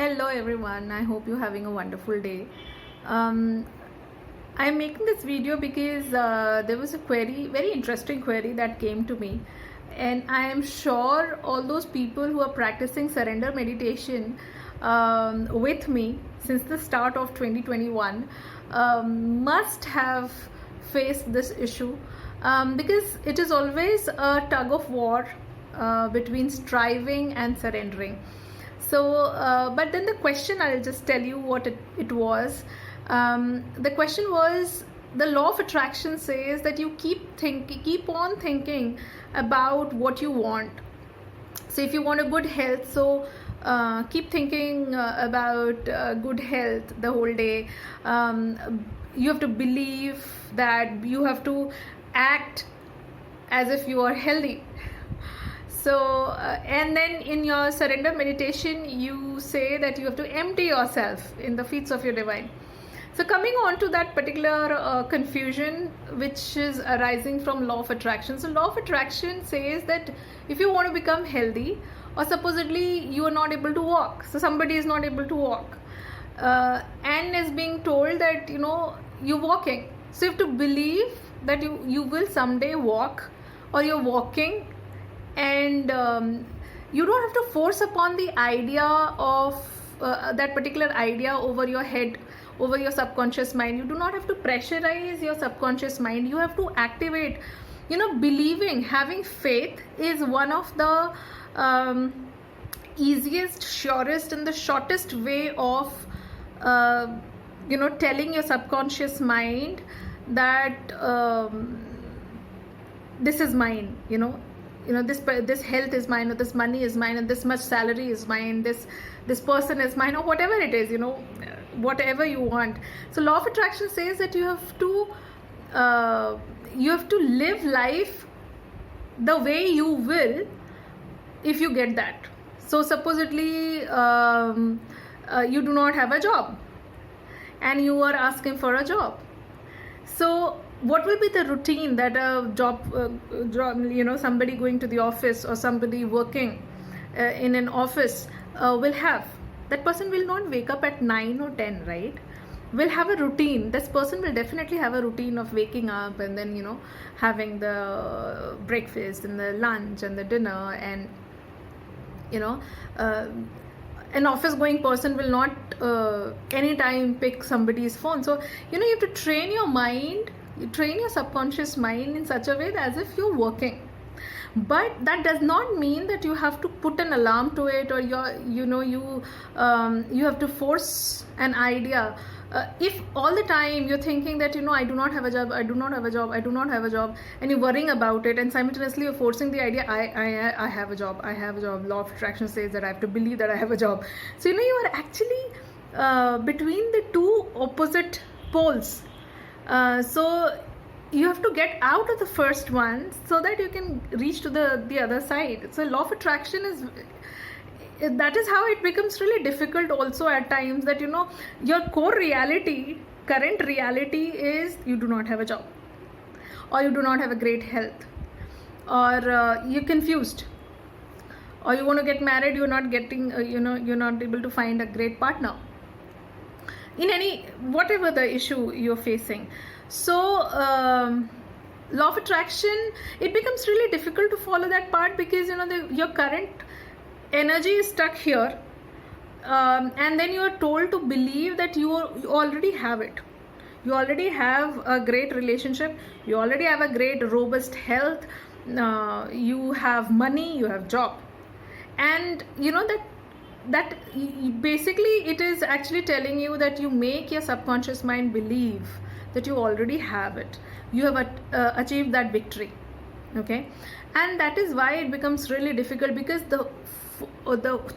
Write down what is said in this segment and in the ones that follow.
Hello everyone, I hope you're having a wonderful day. Um, I'm making this video because there was a query, very interesting query that came to me, and I am sure all those people who are practicing surrender meditation with me since the start of 2021 must have faced this issue because it is always a tug of war between striving and surrendering. So, but then the question, I'll just tell you what it was. The question was, the law of attraction says that you keep on thinking about what you want. So if you want a good health, so keep thinking about good health the whole day. You have to believe that you have to act as if you are healthy. So, and then in your surrender meditation, you say that you have to empty yourself in the feet of your divine. So, coming on to that particular confusion which is arising from law of attraction. So, law of attraction says that if you want to become healthy, or supposedly you are not able to walk, so somebody is not able to walk, and is being told that you're walking. So, you have to believe that you will someday walk, or you're walking. And you don't have to force upon the idea of that particular idea over your head, over your subconscious mind. You do not have to pressurize your subconscious mind. You have to activate, believing, having faith is one of the easiest, surest and the shortest way of telling your subconscious mind that this is mine, this health is mine, or this money is mine, and this much salary is mine, this person is mine, or whatever it is, whatever you want. So law of attraction says that you have to live life the way you will if you get that. So supposedly you do not have a job and you are asking for a job. So what will be the routine that a job, somebody going to the office or somebody working in an office will have? That person will not wake up at 9 or 10, right? Will have a routine. This person will definitely have a routine of waking up and then, having the breakfast and the lunch and the dinner, and, an office going person will not anytime pick somebody's phone. So, you have to train your mind. You train your subconscious mind in such a way that as if you're working. But that does not mean that you have to put an alarm to it, or you have to force an idea. If all the time you're thinking that I do not have a job, I do not have a job, I do not have a job, and you're worrying about it, and simultaneously you're forcing the idea, I have a job, I have a job. Law of attraction says that I have to believe that I have a job. So you are actually between the two opposite poles. So you have to get out of the first one so that you can reach to the other side. So law of attraction that is how it becomes really difficult also at times, that your core reality, current reality is you do not have a job, or you do not have a great health, or you're confused, or you want to get married, you're not getting you're not able to find a great partner, in any whatever the issue you're facing. So law of attraction, it becomes really difficult to follow that part, because your current energy is stuck here, and then you are told to believe that you already have it. You already have a great relationship, you already have a great robust health, you have money, you have job, and that basically it is actually telling you that you make your subconscious mind believe that you already have it, you have achieved that victory. Okay, and that is why it becomes really difficult, because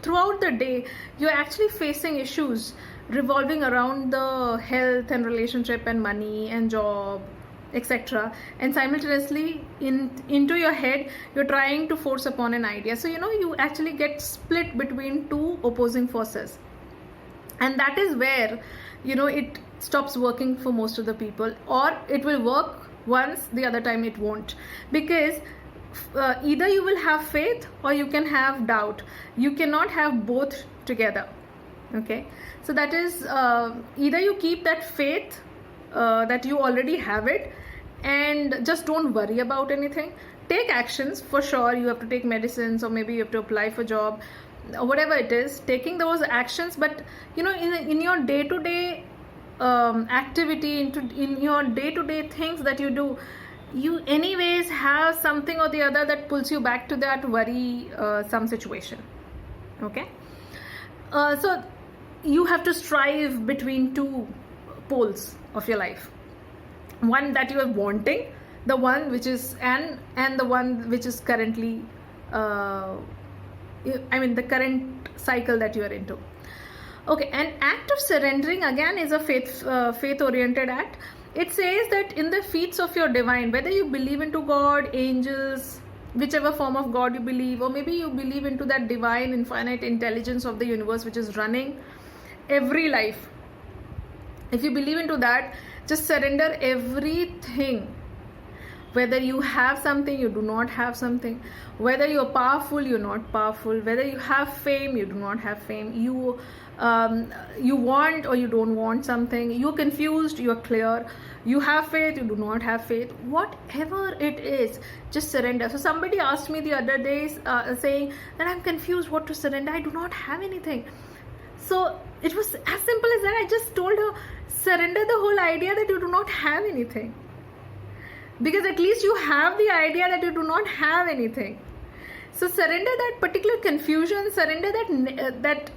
throughout the day you're actually facing issues revolving around the health and relationship and money and job, etc., and simultaneously into your head you're trying to force upon an idea. So you actually get split between two opposing forces, and that is where it stops working for most of the people, or it will work once, the other time it won't, because either you will have faith or you can have doubt. You cannot have both together. Okay, so that is either you keep that faith that you already have it, and just don't worry about anything. Take actions for sure. You have to take medicines, or maybe you have to apply for job, or whatever it is. Taking those actions, but in your day to day activity, in your day to day things that you do, you anyways have something or the other that pulls you back to that worry some situation. Okay, so you have to strive between two poles of your life. One that you are wanting, the one which is and the one which is currently the current cycle that you are into. Okay, an act of surrendering again is a faith oriented act. It says that in the feet of your divine, whether you believe into God, angels, whichever form of God you believe, or maybe you believe into that divine infinite intelligence of the universe which is running every life. If you believe into that, just surrender everything. Whether you have something, you do not have something. Whether you're powerful, you're not powerful. Whether you have fame, you do not have fame. You want or you don't want something. You're confused, you're clear. You have faith, you do not have faith. Whatever it is, just surrender. So somebody asked me the other day saying that I'm confused what to surrender. I do not have anything. So it was as simple as that. I just told her, surrender the whole idea that you do not have anything. Because at least you have the idea that you do not have anything. So surrender that particular confusion, surrender that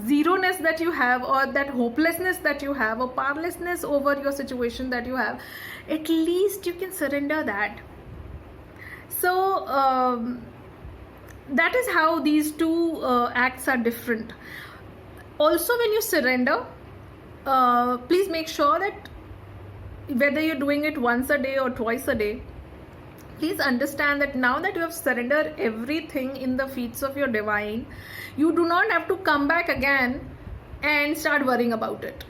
zeroness that you have, or that hopelessness that you have, or powerlessness over your situation that you have. At least you can surrender that. So that is how these two acts are different. Also, when you surrender, please make sure that whether you're doing it once a day or twice a day, please understand that now that you have surrendered everything in the feet of your divine, you do not have to come back again and start worrying about it.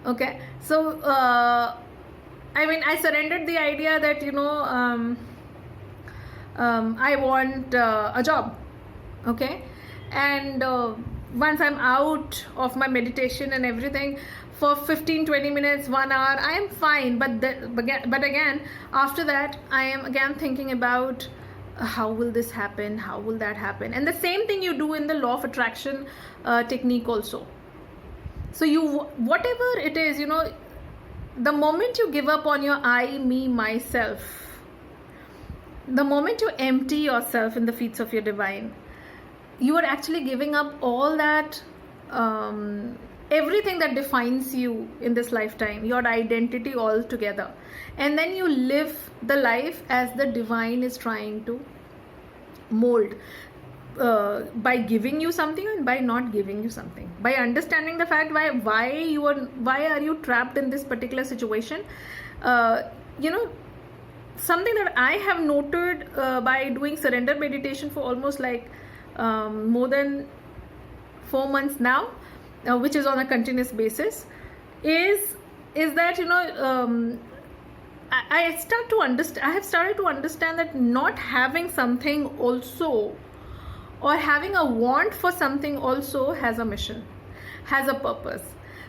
Okay, so I surrendered the idea that I want a job. Okay, and once I'm out of my meditation and everything, for 15-20 minutes, 1 hour, I am fine. But again, after that, I am again thinking about how will this happen? How will that happen? And the same thing you do in the law of attraction technique also. So whatever it is, the moment you give up on your I, me, myself, the moment you empty yourself in the feet of your divine, you are actually giving up all that everything that defines you in this lifetime, your identity altogether, and then you live the life as the divine is trying to mold, by giving you something and by not giving you something, by understanding the fact why are you trapped in this particular situation. Something that I have noted by doing surrender meditation for almost more than 4 months now, which is on a continuous basis, is that I have started to understand that not having something also, or having a want for something also, has a mission, has a purpose.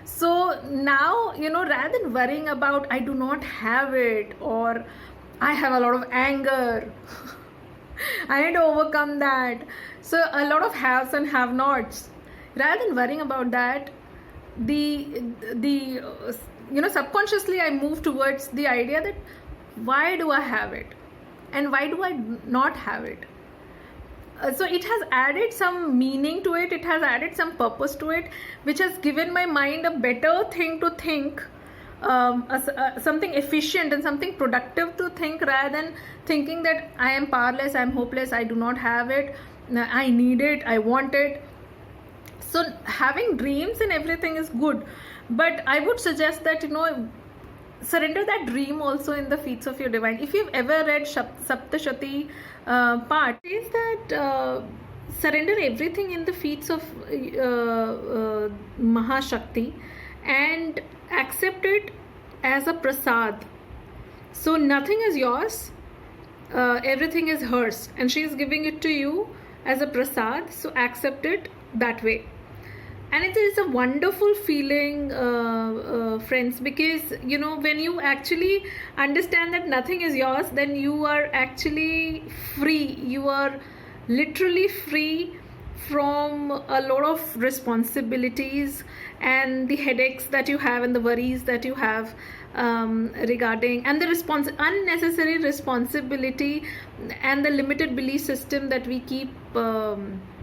So now, rather than worrying about I do not have it, or I have a lot of anger, I need to overcome that. So a lot of haves and have-nots. Rather than worrying about that, subconsciously I move towards the idea that why do I have it, and why do I not have it? So it has added some meaning to it. It has added some purpose to it, which has given my mind a better thing to think, something efficient and something productive to think, rather than thinking that I am powerless, I am hopeless, I do not have it, I need it, I want it. So having dreams and everything is good, but I would suggest that surrender that dream also in the feet of your divine. If you've ever read Saptashati part, is that surrender everything in the feet of Mahashakti and accept it as a prasad. So nothing is yours, everything is hers, and she is giving it to you as a prasad. So accept it that way. And it is a wonderful feeling, friends, because you know, when you actually understand that nothing is yours, then you are actually free. You are literally free from a lot of responsibilities and the headaches that you have and the worries that you have, regarding, and the unnecessary responsibility and the limited belief system that we keep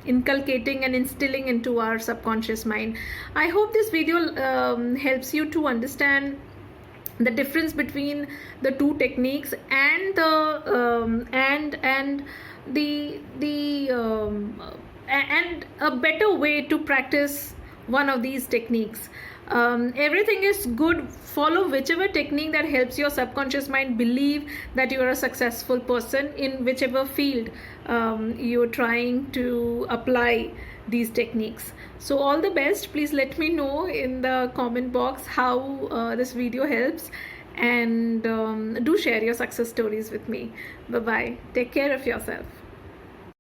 inculcating and instilling into our subconscious mind. I hope this video helps you to understand the difference between the two techniques, and and a better way to practice one of these techniques. Everything is good. Follow whichever technique that helps your subconscious mind believe that you are a successful person in whichever field you're trying to apply these techniques. So all the best. Please let me know in the comment box how this video helps, and do share your success stories with me. Bye bye. Take care of yourself.